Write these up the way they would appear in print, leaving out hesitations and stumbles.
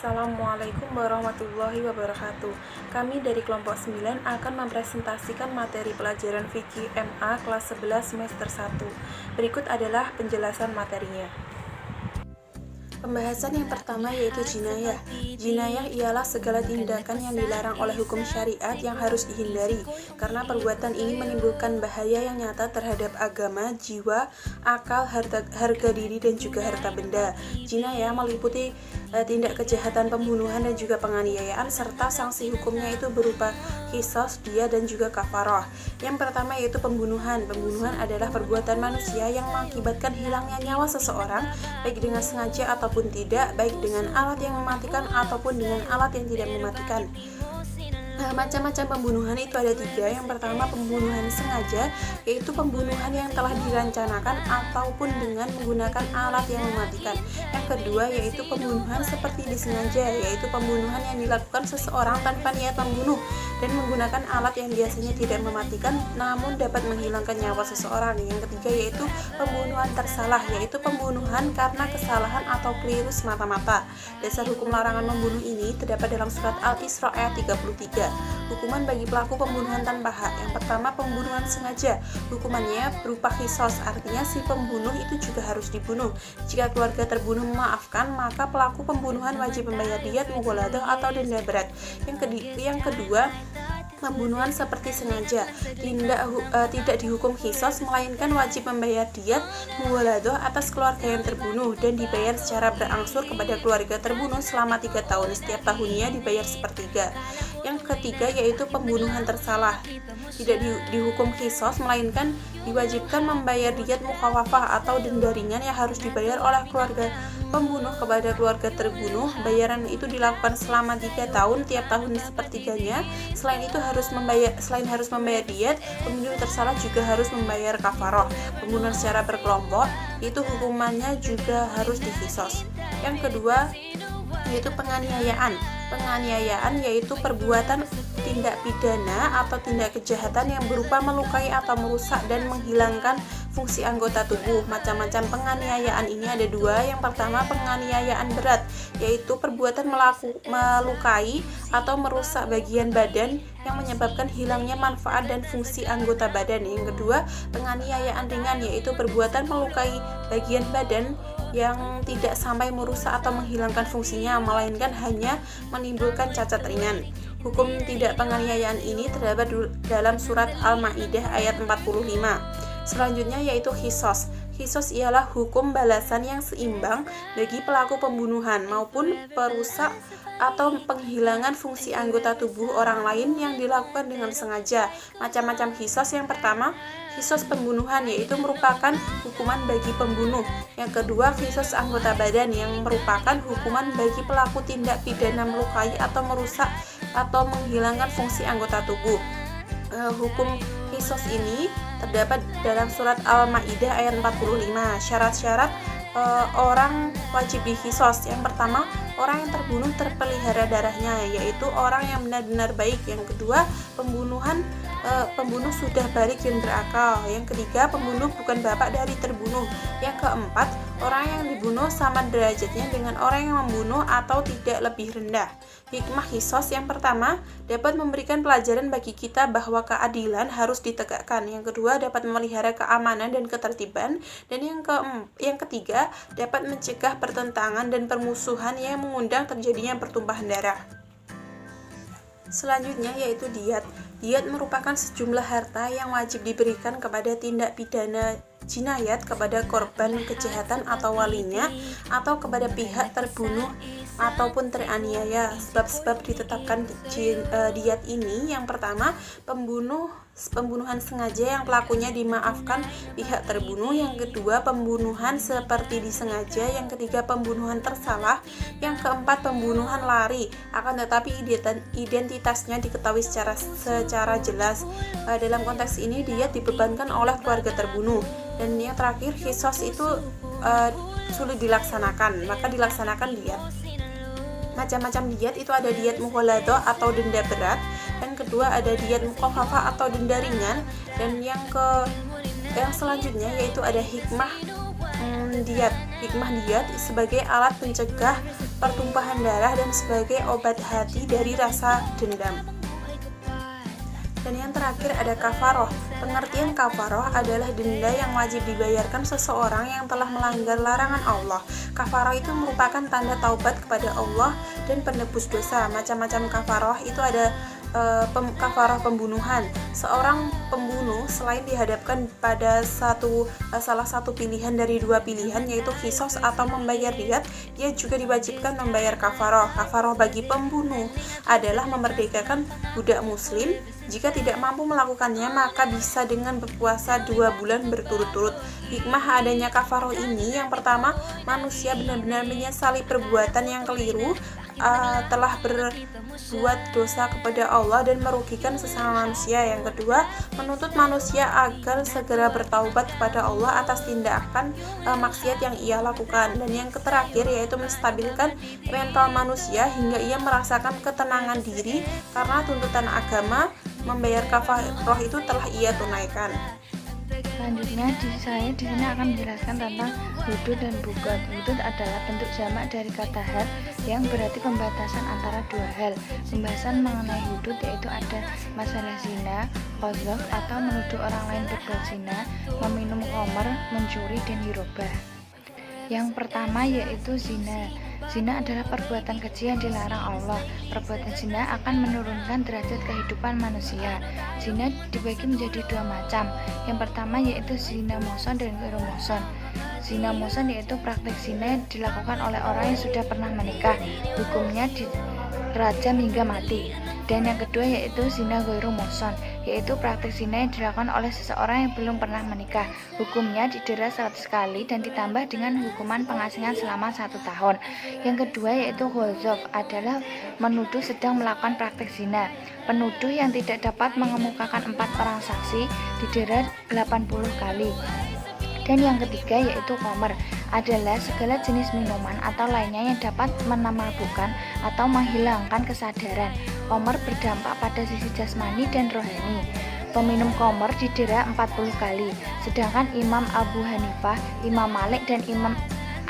Assalamualaikum warahmatullahi wabarakatuh. Kami dari kelompok 9 akan mempresentasikan materi pelajaran fikih MA kelas 11 semester 1. Berikut adalah penjelasan materinya. Pembahasan yang pertama yaitu jinayah. Jinayah ialah segala tindakan yang dilarang oleh hukum syariat yang harus dihindari, karena perbuatan ini menimbulkan bahaya yang nyata terhadap agama, jiwa, akal, harga diri, dan juga harta benda. Jinayah meliputi tindak kejahatan pembunuhan dan juga penganiayaan, serta sanksi hukumnya itu berupa qisas, diah, dan juga kafarah. Yang pertama yaitu pembunuhan. Pembunuhan adalah perbuatan manusia yang mengakibatkan hilangnya nyawa seseorang, baik dengan sengaja ataupun tidak, baik dengan alat yang mematikan ataupun dengan alat yang tidak mematikan. Macam-macam pembunuhan itu ada 3. Yang pertama pembunuhan sengaja, yaitu pembunuhan yang telah dirancanakan ataupun dengan menggunakan alat yang mematikan. Yang kedua yaitu pembunuhan seperti disengaja, yaitu pembunuhan yang dilakukan seseorang tanpa niat membunuh dan menggunakan alat yang biasanya tidak mematikan namun dapat menghilangkan nyawa seseorang. Yang ketiga yaitu pembunuhan tersalah, yaitu pembunuhan karena kesalahan atau keliru semata-mata. Dasar hukum larangan membunuh ini terdapat dalam surat Al-Isra ayat 33. Hukuman bagi pelaku pembunuhan tanpa hak. Yang pertama pembunuhan sengaja. Hukumannya berupa qisas, artinya si pembunuh itu juga harus dibunuh. Jika keluarga terbunuh memaafkan, maka pelaku pembunuhan wajib membayar diyat, mughaladah atau denda berat. Yang kedua pembunuhan seperti sengaja, tidak dihukum qisas, melainkan wajib membayar diyat, mughaladah atas keluarga yang terbunuh dan dibayar secara berangsur kepada keluarga terbunuh selama 3 tahun. Setiap tahunnya dibayar sepertiga. Yang ketiga yaitu pembunuhan tersalah, tidak dihukum qisas, melainkan diwajibkan membayar diyat mukhawafah atau denda ringan yang harus dibayar oleh keluarga pembunuh kepada keluarga terbunuh. Bayaran itu dilakukan selama 3 tahun, tiap tahun sepertiganya. Selain harus membayar diyat, pembunuh tersalah juga harus membayar kafarah. Pembunuhan secara berkelompok itu hukumannya juga harus diqisas. Yang kedua yaitu penganiayaan. Penganiayaan yaitu perbuatan tindak pidana atau tindak kejahatan yang berupa melukai atau merusak dan menghilangkan fungsi anggota tubuh. Macam-macam penganiayaan ini ada 2. Yang pertama penganiayaan berat, yaitu perbuatan melukai atau merusak bagian badan yang menyebabkan hilangnya manfaat dan fungsi anggota badan. Yang kedua penganiayaan ringan, yaitu perbuatan melukai bagian badan yang tidak sampai merusak atau menghilangkan fungsinya, melainkan hanya menimbulkan cacat ringan. Hukum tidak penganiayaan ini terdapat dalam surat Al-Maidah ayat 45. Selanjutnya yaitu qisas. Qisas ialah hukum balasan yang seimbang bagi pelaku pembunuhan maupun perusak atau penghilangan fungsi anggota tubuh orang lain yang dilakukan dengan sengaja. Macam-macam qisas. Yang pertama qisas pembunuhan, yaitu merupakan hukuman bagi pembunuh. Yang kedua qisas anggota badan, yang merupakan hukuman bagi pelaku tindak pidana melukai atau merusak atau menghilangkan fungsi anggota tubuh. Hukum qisas ini terdapat dalam surat Al-Maidah ayat 45. Syarat-syarat orang wajib diqisas. Yang pertama, orang yang terbunuh terpelihara darahnya, yaitu orang yang benar-benar baik. Yang kedua, pembunuh sudah balik dan berakal. Yang ketiga, pembunuh bukan bapak dari terbunuh. Yang keempat, orang yang dibunuh sama derajatnya dengan orang yang membunuh atau tidak lebih rendah. Hikmah qisas. Yang pertama, dapat memberikan pelajaran bagi kita bahwa keadilan harus ditegakkan. Yang kedua, dapat memelihara keamanan dan ketertiban. Dan yang ketiga, dapat mencegah pertentangan dan permusuhan yang mengundang terjadinya pertumpahan darah. Selanjutnya yaitu diyat. Diyat merupakan sejumlah harta yang wajib diberikan kepada tindak pidana jinayat, kepada korban kejahatan atau walinya, atau kepada pihak terbunuh ataupun teraniaya. Sebab-sebab ditetapkan diyat ini, yang pertama pembunuhan sengaja yang pelakunya dimaafkan pihak terbunuh. Yang kedua pembunuhan seperti disengaja. Yang ketiga pembunuhan tersalah. Yang keempat pembunuhan lari akan tetapi identitasnya diketahui secara jelas. Dalam konteks ini diyat dibebankan oleh keluarga terbunuh. Dan yang terakhir qisas itu sulit dilaksanakan, maka dilaksanakan diyat. Macam-macam diyat itu ada diyat mughaladah atau denda berat. Yang kedua ada diyat mukhafafah atau denda ringan. Dan yang selanjutnya yaitu ada hikmah diyat. Hikmah diet sebagai alat pencegah pertumpahan darah dan sebagai obat hati dari rasa dendam. Dan yang terakhir ada kafaroh. Pengertian kafaroh adalah denda yang wajib dibayarkan seseorang yang telah melanggar larangan Allah. Kafaroh itu merupakan tanda taubat kepada Allah dan penebus dosa. Macam-macam kafaroh itu ada kafaroh pembunuhan. Seorang pembunuh selain dihadapkan pada salah satu pilihan dari dua pilihan, yaitu kisos atau membayar diat, dia juga diwajibkan membayar kafaroh. Kafaroh bagi pembunuh adalah memerdekakan budak muslim. Jika tidak mampu melakukannya, maka bisa dengan berpuasa 2 bulan berturut-turut. Hikmah adanya kafaroh ini, yang pertama, manusia benar-benar menyesali perbuatan yang keliru, telah berbuat dosa kepada Allah dan merugikan sesama manusia. Yang kedua, menuntut manusia agar segera bertaubat kepada Allah atas tindakan maksiat yang ia lakukan. Dan yang terakhir yaitu menstabilkan mental manusia hingga ia merasakan ketenangan diri karena tuntutan agama membayar kafaroh itu telah ia tunaikan. Selanjutnya saya di sini akan menjelaskan tentang hudud dan bugot. Hudud adalah bentuk jamak dari kata had yang berarti pembatasan antara dua hal. Pembahasan mengenai hudud yaitu ada masalah zina, qadzaf atau menuduh orang lain berbuat zina, meminum khamr, mencuri dan hirobah. Yang pertama yaitu zina. Zina adalah perbuatan keji yang dilarang Allah. Perbuatan zina akan menurunkan derajat kehidupan manusia. Zina dibagi menjadi 2 macam. Yang pertama yaitu zina muhsan dan ghairu muhsan. Zina muhsan yaitu praktek zina yang dilakukan oleh orang yang sudah pernah menikah. Hukumnya dirajam hingga mati. Dan yang kedua yaitu zina ghairu muhsan, yaitu praktek zina yang dilakukan oleh seseorang yang belum pernah menikah. Hukumnya didera 100 kali dan ditambah dengan hukuman pengasingan selama 1 tahun. Yang kedua yaitu qadzaf, adalah menuduh sedang melakukan praktek zina. Penuduh yang tidak dapat mengemukakan 4 orang saksi didera 80 kali. Dan yang ketiga yaitu khamr, adalah segala jenis minuman atau lainnya yang dapat menamabukkan atau menghilangkan kesadaran. Khamr berdampak pada sisi jasmani dan rohani. Peminum khamr didera 40 kali. Sedangkan Imam Abu Hanifah, Imam Malik dan Imam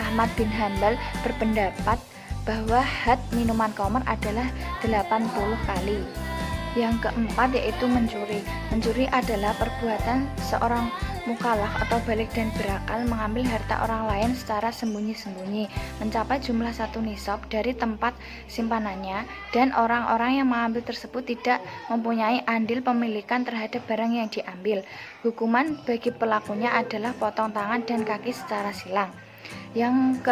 Ahmad bin Hanbal berpendapat bahwa had minuman khamr adalah 80 kali. Yang keempat yaitu mencuri. Mencuri adalah perbuatan seorang mukallaf atau balik dan berakal mengambil harta orang lain secara sembunyi-sembunyi mencapai jumlah 1 nisab dari tempat simpanannya, dan orang-orang yang mengambil tersebut tidak mempunyai andil pemilikan terhadap barang yang diambil. Hukuman bagi pelakunya adalah potong tangan dan kaki secara silang. Yang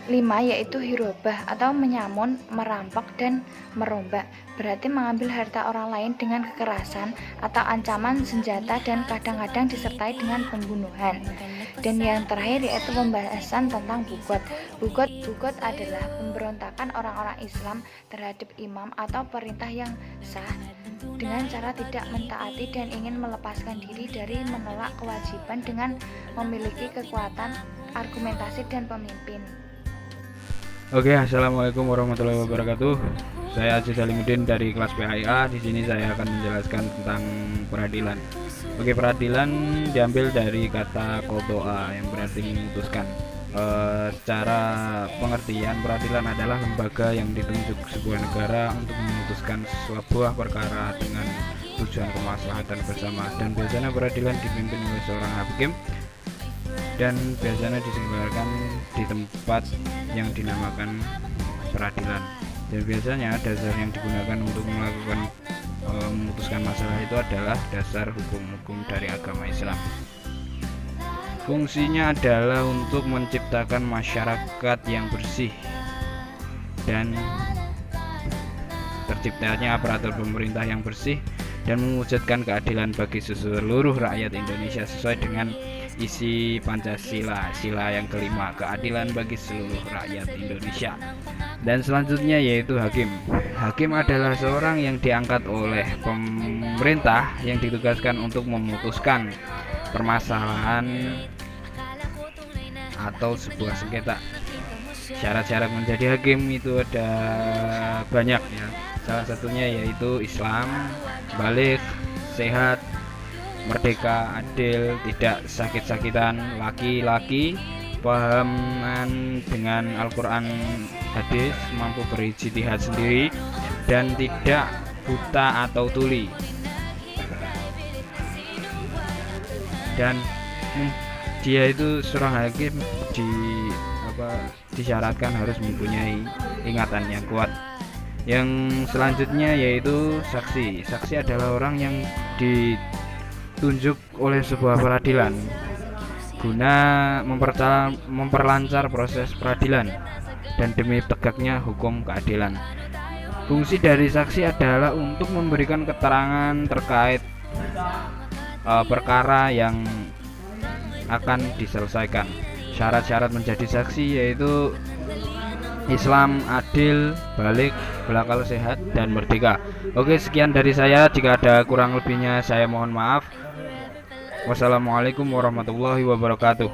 kelima yaitu hirobah atau menyamun, merampok dan merombak, berarti mengambil harta orang lain dengan kekerasan atau ancaman senjata dan kadang-kadang disertai dengan pembunuhan. Dan yang terakhir yaitu pembahasan tentang bugot. Bugot adalah pemberontakan orang-orang Islam terhadap imam atau perintah yang sah dengan cara tidak mentaati dan ingin melepaskan diri dari menolak kewajiban dengan memiliki kekuatan argumentasi dan pemimpin. Oke, assalamualaikum warahmatullahi wabarakatuh. Saya Aziz Alimuddin dari kelas PAIA. Di sini saya akan menjelaskan tentang peradilan. Oke, peradilan diambil dari kata qadha yang berarti memutuskan. Secara pengertian, peradilan adalah lembaga yang ditunjuk sebuah negara untuk memutuskan sebuah perkara dengan tujuan kemaslahatan bersama. Dan biasanya peradilan dipimpin oleh seorang hakim dan biasanya diselenggarakan di tempat yang dinamakan peradilan. Dan biasanya dasar yang digunakan untuk melakukan memutuskan masalah itu adalah dasar hukum-hukum dari agama Islam. Fungsinya adalah untuk menciptakan masyarakat yang bersih dan terciptanya aparatur pemerintah yang bersih dan mewujudkan keadilan bagi seluruh rakyat Indonesia sesuai dengan isi Pancasila, sila yang kelima, keadilan bagi seluruh rakyat Indonesia. Dan selanjutnya yaitu hakim. Hakim adalah seorang yang diangkat oleh pemerintah yang ditugaskan untuk memutuskan permasalahan atau sebuah sengketa. Syarat-syarat menjadi hakim itu ada banyak ya. Salah satunya yaitu Islam, baligh, sehat, merdeka, adil, tidak sakit-sakitan, laki-laki, berpahaman dengan Al-Quran hadis, mampu berijtihad sendiri, dan tidak buta atau tuli. Dan dia itu seorang hakim disyaratkan harus mempunyai ingatan yang kuat. Yang selanjutnya yaitu saksi. Saksi adalah orang yang ditunjuk oleh sebuah peradilan guna memperlancar proses peradilan dan demi tegaknya hukum keadilan. Fungsi dari saksi adalah untuk memberikan keterangan terkait perkara yang akan diselesaikan. Syarat-syarat menjadi saksi yaitu Islam, adil, balik, berakal sehat, dan merdeka. Oke, sekian dari saya. Jika ada kurang lebihnya saya mohon maaf. Wassalamualaikum warahmatullahi wabarakatuh.